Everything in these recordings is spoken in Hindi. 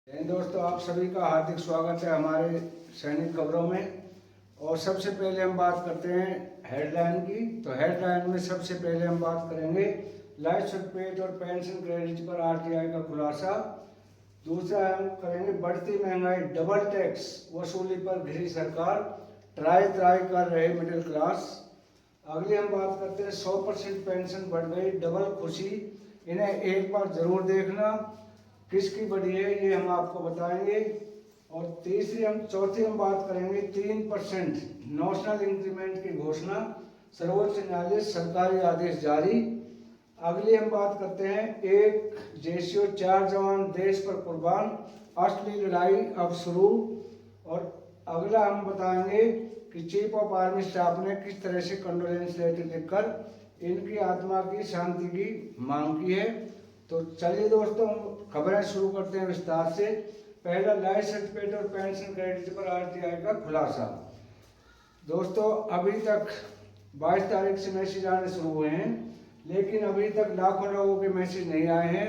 दोस्तों, आप सभी का हार्दिक स्वागत है हमारे सैनिक खबरों में। और सबसे पहले हम बात करते हैं हेडलाइन की। तो हेडलाइन में सबसे पहले हम बात करेंगे लाइफ सर्टिफिकेट और पेंशन क्रेडिट पर आरटीआई का खुलासा। दूसरा हम करेंगे बढ़ती महंगाई, डबल टैक्स वसूली पर घिरी सरकार, ट्राई कर रहे मिडिल क्लास। अगली हम बात करते हैं 100% पेंशन बढ़ गई, डबल खुशी, इन्हें एक बार जरूर देखना, किसकी बढ़ी है ये हम आपको बताएंगे। और चौथी हम बात करेंगे 3% नेशनल इंक्रीमेंट की घोषणा, सर्वोच्च न्यायालय सरकारी आदेश जारी। अगली हम बात करते हैं 1:4 जवान देश पर कुर्बान, असली लड़ाई अब शुरू। और अगला हम बताएंगे कि चीफ ऑफ आर्मी स्टाफ ने किस तरह से कंडोलेंस लेटर लिखकर इनकी आत्मा की शांति की मांग की है। तो चलिए दोस्तों, खबरें शुरू करते हैं विस्तार से। पहला, लाइफ सर्टिफिकेट और पेंशन क्रेडिट पर आरटीआई का खुलासा। दोस्तों, अभी तक 22 तारीख से मैसेज आने शुरू हुए हैं, लेकिन अभी तक लाखों लोगों के मैसेज नहीं आए हैं।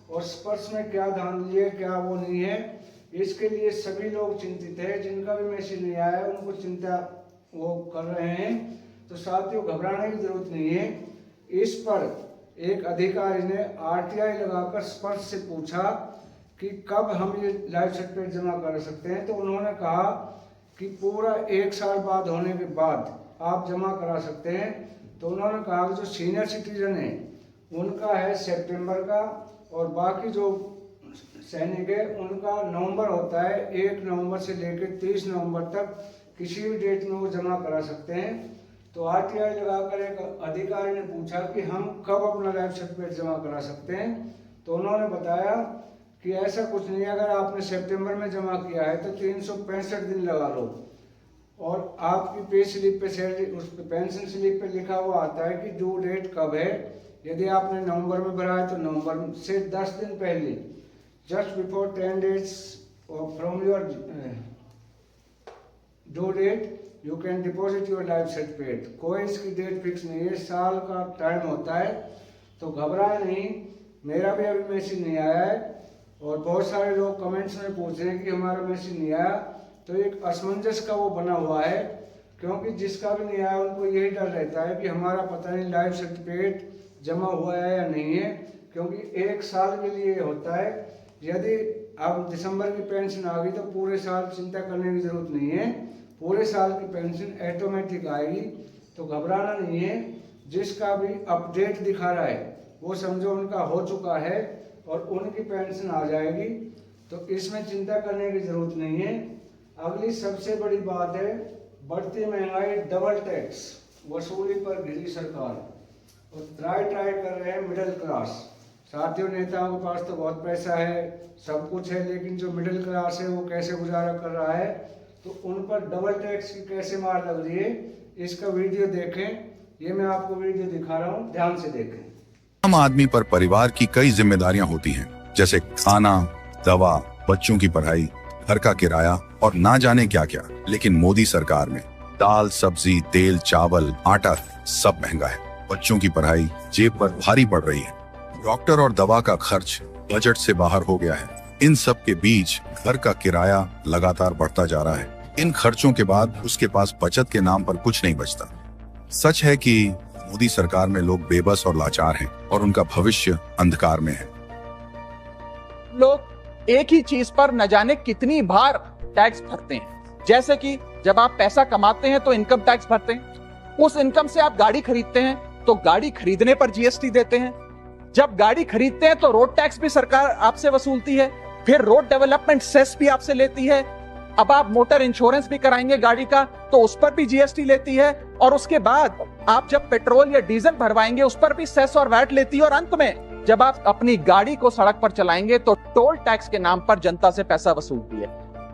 और पर्स में क्या धांधली है, क्या वो नहीं है, इसके लिए सभी लोग चिंतित हैं। जिनका भी मैसेज नहीं आया उनको चिंता वो कर रहे हैं। तो साथियों, घबराने की जरूरत नहीं है। इस पर एक अधिकारी ने आरटीआई लगाकर स्पर्श से पूछा कि कब हम ये लाइफ सर्टिफिकेट जमा कर सकते हैं। तो उन्होंने कहा कि पूरा 1 साल बाद होने के बाद आप जमा करा सकते हैं। तो उन्होंने कहा कि जो सीनियर सिटीजन है उनका है सितंबर का, और बाकी जो सैनिक है उनका नवंबर होता है। 1 नवंबर से लेकर 30 नवंबर तक किसी भी डेट में वो जमा करा सकते हैं। तो आरटीआई लगाकर एक अधिकारी ने पूछा कि हम कब अपना लाइफ सर्टिफिकेट जमा करा सकते हैं। तो उन्होंने बताया कि ऐसा कुछ नहीं है, अगर आपने सितंबर में जमा किया है तो 365 दिन लगा लो, और आपकी पे स्लिप पे सैलरी, उस पे पेंशन स्लिप पे लिखा हुआ आता है कि ड्यू डेट कब है। यदि आपने नवंबर में भरा है तो नवंबर से 10 दिन पहले, just before 10 days from your due date you can deposit your life certificate. कोई इसकी डेट फिक्स नहीं है, साल का टाइम होता है। तो घबराए नहीं, मेरा भी अभी मैसेज नहीं आया है। और बहुत सारे लोग कमेंट्स में पूछ रहे हैं कि हमारा मैसेज नहीं आया। तो एक असमंजस का वो बना हुआ है, क्योंकि जिसका भी नहीं आया उनको यही डर रहता है कि हमारा पता नहीं लाइफ सर्टिफिकेट जमा हुआ है या नहीं है, क्योंकि 1 साल के लिए होता है। यदि अब दिसंबर की पेंशन आ गई तो पूरे साल चिंता करने की जरूरत नहीं है, पूरे साल की पेंशन ऑटोमेटिक आएगी। तो घबराना नहीं है। जिसका भी अपडेट दिखा रहा है वो समझो उनका हो चुका है और उनकी पेंशन आ जाएगी। तो इसमें चिंता करने की जरूरत नहीं है। अगली सबसे बड़ी बात है बढ़ती महंगाई, डबल टैक्स वसूली पर घिरी सरकार, और ट्राई कर रहे हैं मिडिल क्लास। साथियों, नेताओं के पास तो बहुत पैसा है, सब कुछ है, लेकिन जो मिडिल क्लास है वो कैसे गुजारा कर रहा है, तो उन पर डबल टैक्स की कैसे मार लग रही है, इसका वीडियो देखें। ये मैं आपको वीडियो दिखा रहा हूँ, ध्यान से देखें। आम आदमी पर परिवार की कई जिम्मेदारियां होती हैं, जैसे खाना, दवा, बच्चों की पढ़ाई, घर का किराया और ना जाने क्या क्या। लेकिन मोदी सरकार में दाल, सब्जी, तेल, चावल, आटा सब महंगा है। बच्चों की पढ़ाई जेब पर भारी पड़ रही है। डॉक्टर और दवा का खर्च बजट से बाहर हो गया है। इन सब के बीच घर का किराया लगातार बढ़ता जा रहा है। इन खर्चों के बाद उसके पास बचत के नाम पर कुछ नहीं बचता। सच है कि मोदी सरकार में लोग बेबस और लाचार हैं और उनका भविष्य अंधकार में है। लोग एक ही चीज पर न जाने कितनी बार टैक्स भरते हैं। जैसे कि जब आप पैसा कमाते हैं तो इनकम टैक्स भरते हैं, उस इनकम से आप गाड़ी खरीदते हैं तो गाड़ी खरीदने पर जीएसटी देते हैं, जब गाड़ी खरीदते हैं तो रोड टैक्स भी सरकार आपसे वसूलती है, फिर रोड डेवलपमेंट सेस भी आपसे लेती है। अब आप मोटर इंश्योरेंस भी कराएंगे गाड़ी का तो उस पर भी जीएसटी लेती है, और उसके बाद आप जब पेट्रोल या डीजल भरवाएंगे उस पर भी सेस और वैट लेती है, और अंत में जब आप अपनी गाड़ी को सड़क पर चलाएंगे तो टोल टैक्स के नाम पर जनता से पैसा वसूलती है।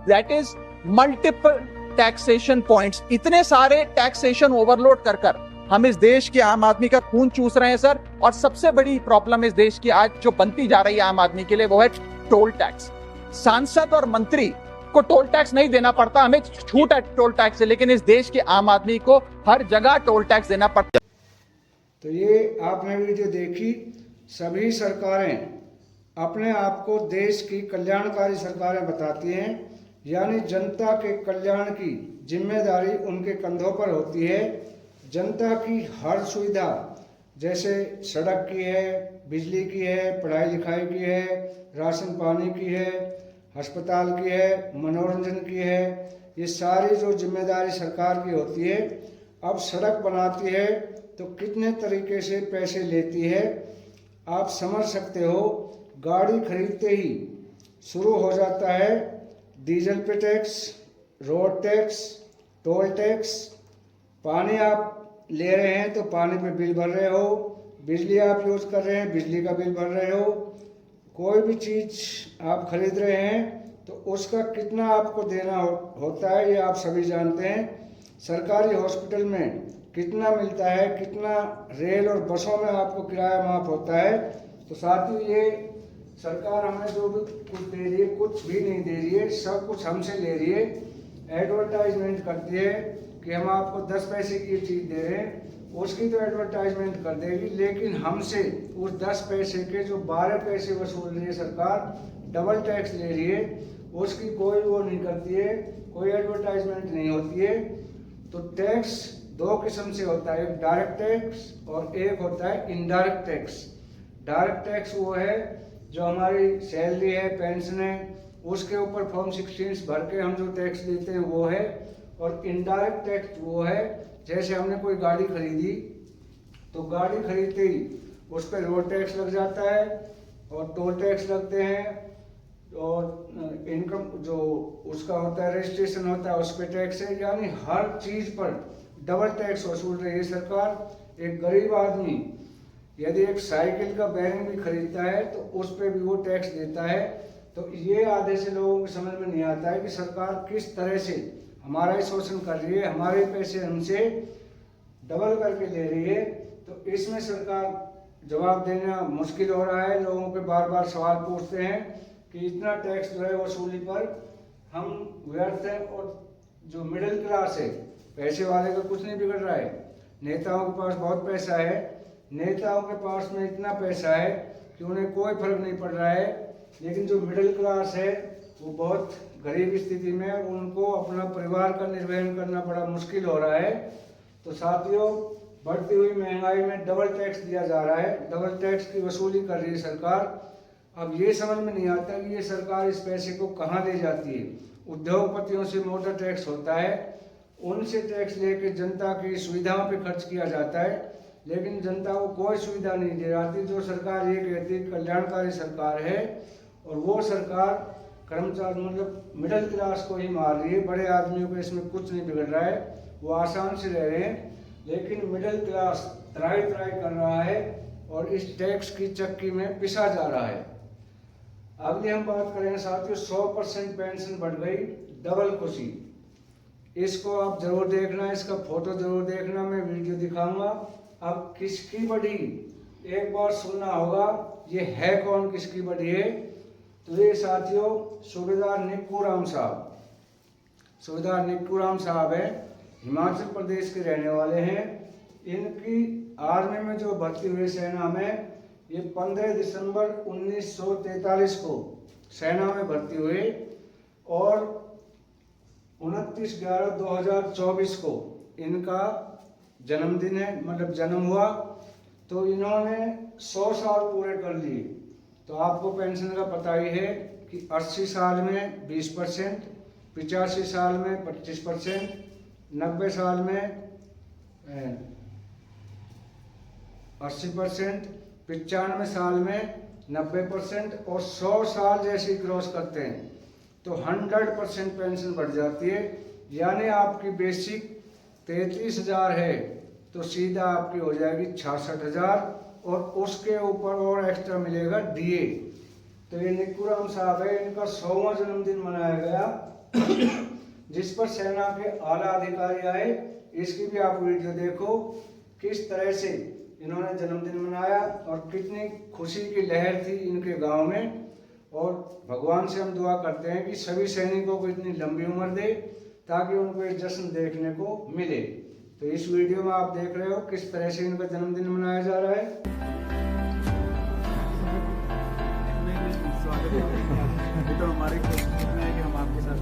That is multiple taxation points. इतने सारे टैक्सेशन ओवरलोड कर कर हम इस देश के आम आदमी का खून चूस रहे हैं सर। और सबसे बड़ी प्रॉब्लम इस देश की आज जो बनती जा रही है आम आदमी के लिए वो है टोल टैक्स। सांसद और मंत्री को टोल टैक्स नहीं देना पड़ता, हमें छूट है टोल टैक्स से, लेकिन इस देश के आम आदमी को हर जगह टोल टैक्स देना पड़ता है। तो ये आपने वीडियो देखी। सभी सरकारें अपने आप को देश की कल्याणकारी सरकारें बताती हैं, यानी जनता के कल्याण की जिम्मेदारी उनके कंधों पर होती है। जनता की हर सुविधा जैसे सड़क की है, बिजली की है, पढ़ाई लिखाई की है, राशन पानी की है, अस्पताल की है, मनोरंजन की है, ये सारी जो जिम्मेदारी सरकार की होती है। अब सड़क बनाती है तो कितने तरीके से पैसे लेती है आप समझ सकते हो। गाड़ी खरीदते ही शुरू हो जाता है डीजल पे tax, road tax, toll tax. पानी आप ले रहे हैं तो पानी पे बिल भर रहे हो, बिजली आप यूज कर रहे हैं बिजली का बिल भर रहे हो, कोई भी चीज़ आप खरीद रहे हैं तो उसका कितना आपको देना होता है ये आप सभी जानते हैं। सरकारी हॉस्पिटल में कितना मिलता है, कितना रेल और बसों में आपको किराया माफ होता है। तो साथियों ये सरकार हमें जो भी कुछ दे रही है कुछ भी नहीं दे रही है, सब कुछ हमसे ले रही है। एडवर्टाइजमेंट करती है कि हम आपको 10 पैसे की चीज़ दे रहे हैं, उसकी तो एडवर्टाइजमेंट कर देगी, लेकिन हमसे उस 10 पैसे के जो 12 पैसे वसूल रही है सरकार, डबल टैक्स ले रही है, उसकी कोई वो नहीं करती है, कोई एडवर्टाइजमेंट नहीं होती है। तो टैक्स दो किस्म से होता है, एक डायरेक्ट टैक्स और एक होता है इनडायरेक्ट टैक्स। डायरेक्ट टैक्स वो है जो हमारी सैलरी है, पेंशन है, उसके ऊपर फॉर्म 16 भर के हम जो टैक्स देते हैं वो है। और इनडायरेक्ट टैक्स वो है जैसे हमने कोई गाड़ी खरीदी तो गाड़ी खरीदते ही उस पर रोड टैक्स लग जाता है और टोल टैक्स लगते हैं और इनकम जो उसका होता है रजिस्ट्रेशन होता है उस पर टैक्स है, यानी हर चीज़ पर डबल टैक्स वसूल रही है सरकार। एक गरीब आदमी यदि एक साइकिल का बैरिंग भी खरीदता है तो उस पर भी वो टैक्स देता है। तो ये आधे से लोगों को समझ में नहीं आता है कि सरकार किस तरह से हमारा ही शोषण कर रही है, हमारे पैसे हमसे डबल करके ले रही है। तो इसमें सरकार जवाब देना मुश्किल हो रहा है। लोगों के बार बार सवाल पूछते हैं कि इतना टैक्स जो है वसूली पर हम व्यर्थ हैं, और जो मिडिल क्लास है पैसे वाले का कुछ नहीं बिगड़ रहा है। नेताओं के पास बहुत पैसा है, नेताओं के पास में इतना पैसा है कि उन्हें कोई फर्क नहीं पड़ रहा है, लेकिन जो मिडिल क्लास है वो बहुत गरीब स्थिति में, उनको अपना परिवार का निर्वहन करना बड़ा मुश्किल हो रहा है। तो साथियों बढ़ती हुई महंगाई में डबल टैक्स दिया जा रहा है, डबल टैक्स की वसूली कर रही है सरकार। अब ये समझ में नहीं आता कि ये सरकार इस पैसे को कहाँ ले जाती है। उद्योगपतियों से मोटा टैक्स होता है, उनसे टैक्स लेके जनता की सुविधाओं पे खर्च किया जाता है, लेकिन जनता को कोई सुविधा नहीं दे जाती। जो सरकार ये कहती है कल्याणकारी सरकार है, और वो सरकार कर्मचारी मतलब मिडिल क्लास को ही मार रही है। बड़े आदमियों को इसमें कुछ नहीं बिगड़ रहा है, वो आसान से रह रहे हैं, लेकिन मिडिल क्लास त्राई कर रहा है और इस टैक्स की चक्की में पिसा जा रहा है। अगली हम बात करेंगे साथियों 100% पेंशन बढ़ गई, डबल खुशी। इसको आप जरूर देखना, इसका फोटो जरूर देखना, मैं वीडियो दिखाऊंगा। अब किसकी बढ़ी एक बार सुनना होगा, ये है कौन, किसकी बढ़ी है? तो ये साथियों सूबेदार निक्कू राम साहब, सूबेदार निक्कू राम साहब है, हिमाचल प्रदेश के रहने वाले हैं। इनकी आर्मी में जो भर्ती हुए सेना में, ये 15 दिसंबर 1943 को सेना में भर्ती हुए और 29/11/2024 को इनका जन्मदिन है, मतलब जन्म हुआ। तो इन्होंने 100 साल पूरे कर लिए। तो आपको पेंशन का पता ही है कि 80 साल में 20%, 85 साल में 25%, 90 साल में 80%, 95 साल में 90% और 100 साल जैसे ही क्रॉस करते हैं तो 100% पेंशन बढ़ जाती है। यानी आपकी बेसिक 33,000 है तो सीधा आपकी हो जाएगी 66,000 और उसके ऊपर और एक्स्ट्रा मिलेगा डीए। तो ये निक्कू राम साहब है, इनका 100वां जन्मदिन मनाया गया जिस पर सेना के आला अधिकारी आए। इसकी भी आप वीडियो देखो किस तरह से इन्होंने जन्मदिन मनाया और कितनी खुशी की लहर थी इनके गांव में। और भगवान से हम दुआ करते हैं कि सभी सैनिकों को इतनी लंबी उम्र दे ताकि उनको ये जश्न देखने को मिले। तो इस वीडियो में आप देख रहे हो किस तरह से इनका जन्मदिन मनाया जा रहा है। ये तो हमारी कोशिश है कि हम आपके साथ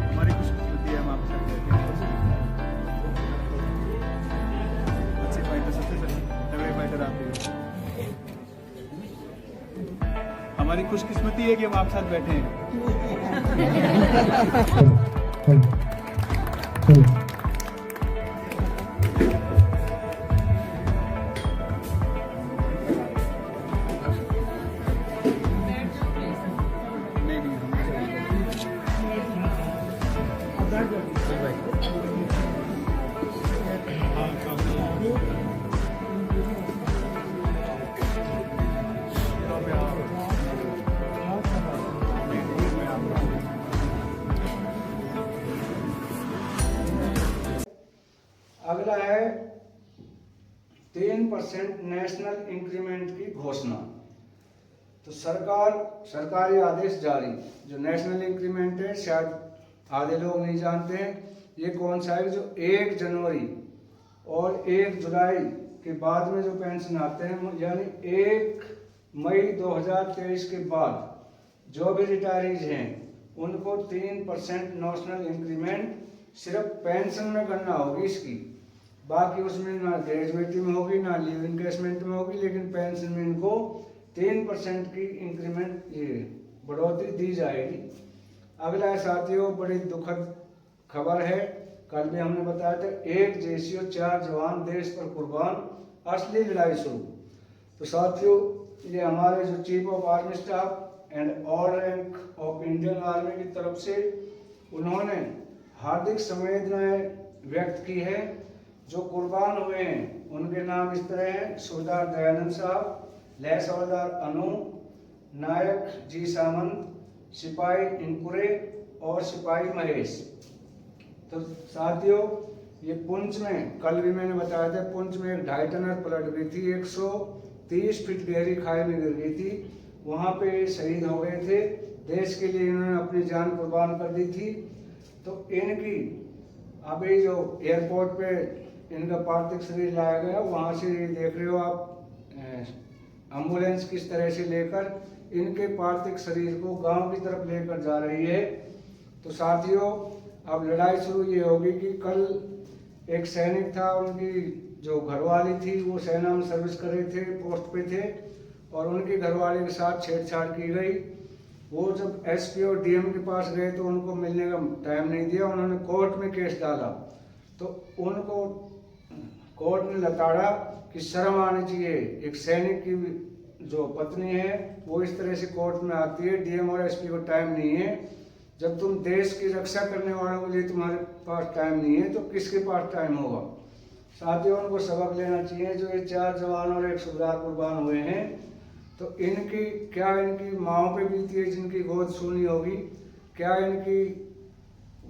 हमारी खुशकिस्मती है, हम आपके साथ रहते हैं। अच्छे फाइटर, सबसे तगड़े फाइटर आप ही हो। हमारी खुशकिस्मती है कि हम आपके साथ बैठे हैं। अगला है 3% नेशनल इंक्रीमेंट की घोषणा। तो सरकारी आदेश जारी। जो नेशनल इंक्रीमेंट है, शायद आधे लोग नहीं जानते हैं ये कौन सा है। जो 1 जनवरी और 1 जुलाई के बाद में जो पेंशन आते हैं, यानी 1 मई 2023 के बाद जो भी रिटायरीज हैं उनको 3% नेशनल इंक्रीमेंट सिर्फ पेंशन में गणना होगी इसकी। बाकी उसमें ना ग्रेजुएटी में होगी ना लीव इंकेसमेंट में होगी, लेकिन पेंशन में इनको 3% की इंक्रीमेंट ये बढ़ोतरी दी जाएगी। अगला है साथियों, बड़ी दुखद खबर है, कल भी हमने बताया था, 1 जेसीओ 4 जवान देश पर कुर्बान, असली लड़ाई शुरू। तो साथियों, ये हमारे जो chief of army staff and all rank of Indian army की तरफ से उन्होंने हार्दिक संवेदनाएं व्यक्त की है। जो कुर्बान हुए हैं उनके नाम इस तरह हैं: सूबेदार दयानंद साहब, लैस हवलदार अनु, नायक जी सामंत, सिपाही इंकुरे और सिपाही महेश। तो साथियों, ये पुंछ में, कल भी मैंने बताया था, पुंछ में 2.5 टनर पलट गई थी, 130 फीट गहरी खाई में गिर गई थी। वहाँ पे शहीद हो गए थे, देश के लिए इन्होंने अपनी जान कुर्बान कर दी थी। तो इनकी अभी जो एयरपोर्ट पे इनका पार्थिव शरीर लाया गया, वहाँ से देख रहे हो आप एम्बुलेंस किस तरह से लेकर इनके पार्थिव शरीर को गांव की तरफ लेकर जा रही है। तो साथियों, अब लड़ाई शुरू ये होगी कि कल एक सैनिक था, उनकी जो घरवाली थी वो सेना में सर्विस कर रहे थे, पोस्ट पे थे, और उनके घरवाले के साथ छेड़छाड़ की गई। वो जब एसपी और डीएम के पास गए तो उनको मिलने का टाइम नहीं दिया, उन्होंने कोर्ट में केस डाला। तो उनको कोर्ट ने लताड़ा कि शर्म आनी चाहिए, एक सैनिक की जो पत्नी है वो इस तरह से कोर्ट में आती है, डीएम और एसपी को टाइम नहीं है। जब तुम देश की रक्षा करने वालों के लिए तुम्हारे पास टाइम नहीं है तो किसके पास टाइम होगा। साथियों, उनको सबक लेना चाहिए। जो ये 4 जवान और 1 सूबेदार कुर्बान हुए हैं, तो इनकी क्या इनकी माओ पे बीती है जिनकी गोद सूनी होगी, क्या इनकी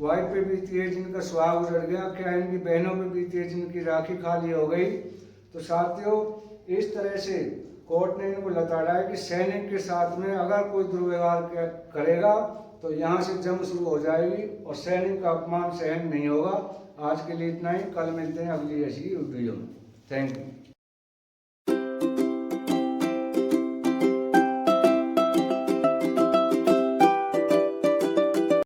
वाइफ पे बीती है जिनका सुहाग उजड़ गया, क्या इनकी बहनों पे बीती है जिनकी राखी खाली हो गई। तो साथियों, इस तरह से कोर्ट ने इनको लताड़ा है कि सैनिक के साथ में अगर कोई दुर्व्यवहार करेगा तो यहाँ से जंग शुरू हो जाएगी और सैनिक का अपमान सहन नहीं होगा। आज के लिए इतना ही, कल मिलते हैं अगली ऐसी वीडियो में। Thank you.